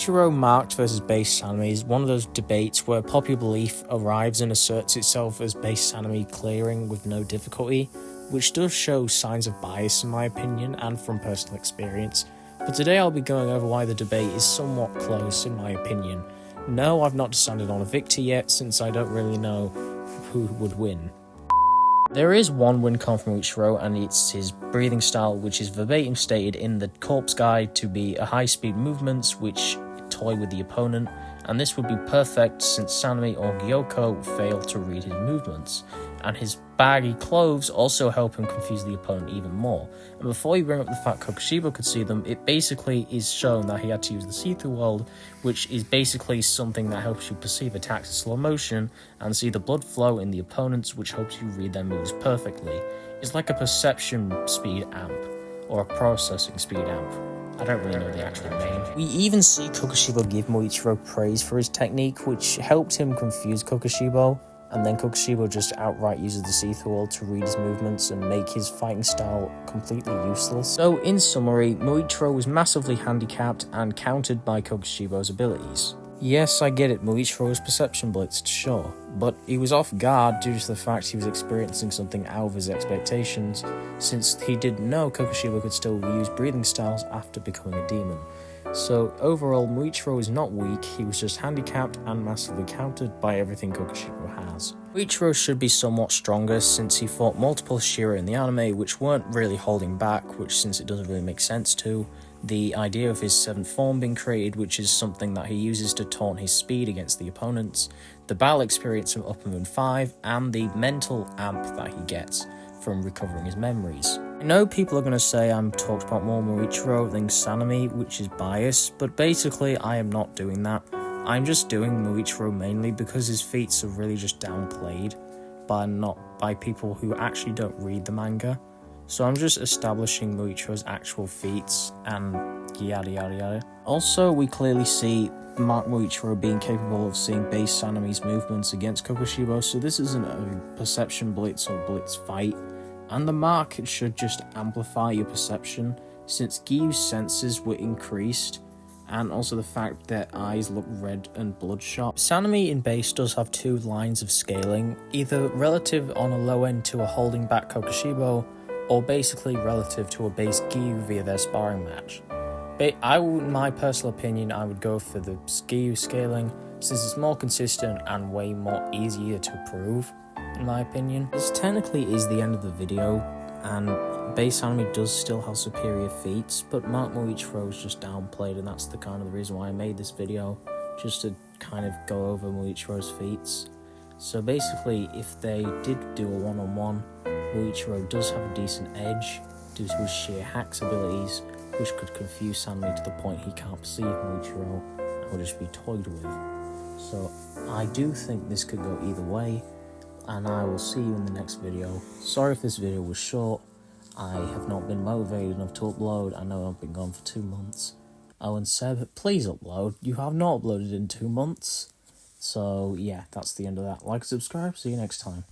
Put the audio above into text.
Muichiro marked versus Base Sanemi is one of those debates where popular belief arrives and asserts itself as Base Sanemi clearing with no difficulty, which does show signs of bias in my opinion and from personal experience. But today I'll be going over why the debate is somewhat close in my opinion. No, I've not decided on a victor yet since I don't really know who would win. There is one win con from Muichiro, and it's his breathing style, which is verbatim stated in the corpse guide to be a high-speed movements which toy with the opponent, and this would be perfect since Sanemi or Gyoko failed to read his movements, and his baggy clothes also help him confuse the opponent even more. And before you bring up the fact Kokushibo could see them, it basically is shown that he had to use the see-through world, which is basically something that helps you perceive attacks in slow motion and see the blood flow in the opponents, which helps you read their moves perfectly. It's like a perception speed amp, or a processing speed amp. I don't really know the actual name. We even see Kokushibo give Muichiro praise for his technique, which helped him confuse Kokushibo, and then Kokushibo just outright uses the see-through world to read his movements and make his fighting style completely useless. So in summary, Muichiro was massively handicapped and countered by Kokushibo's abilities. Yes, I get it, Muichiro was perception blitzed, sure, but he was off guard due to the fact he was experiencing something out of his expectations, since he didn't know Kokushibo could still use breathing styles after becoming a demon. So overall, Muichiro is not weak, he was just handicapped and massively countered by everything Kokushibo has. Muichiro should be somewhat stronger since he fought multiple Shira in the anime which weren't really holding back, which since it doesn't really make sense to. The idea of his 7th form being created, which is something that he uses to taunt his speed against the opponents, the battle experience from Upper Moon 5, and the mental amp that he gets from recovering his memories. I know people are going to say I'm talked about more Muichiro than Sanemi, which is biased, but basically I am not doing that. I'm just doing Muichiro mainly because his feats are really just downplayed by people who actually don't read the manga. So I'm just establishing Muichiro's actual feats and yada yada yada. Also, we clearly see Mark Muichiro being capable of seeing Base Sanemi's movements against Kokushibo, so this isn't a perception blitz or blitz fight. And the mark should just amplify your perception, since Gyu's senses were increased, and also the fact that eyes look red and bloodshot. Sanemi in base does have 2 lines of scaling, either relative on a low end to a holding back Kokushibo, or basically relative to a base Gyu via their sparring match. But in my personal opinion, I would go for the Gyu scaling, since it's more consistent and way more easier to prove, in my opinion. This technically is the end of the video, and Base Sanemi does still have superior feats, but Mark Muichiro is just downplayed, and that's the kind of the reason why I made this video, just to kind of go over Muichiro's feats. So basically, if they did do a one-on-one, Muichiro does have a decent edge due to his sheer hacks abilities, which could confuse Sanemi to the point he can't perceive Muichiro and will just be toyed with. So I do think this could go either way, and I will see you in the next video. Sorry if this video was short, I have not been motivated enough to upload. I know I've been gone for 2 months. Oh, and Seb, please upload. You have not uploaded in 2 months. So yeah, that's the end of that. Like, subscribe, see you next time.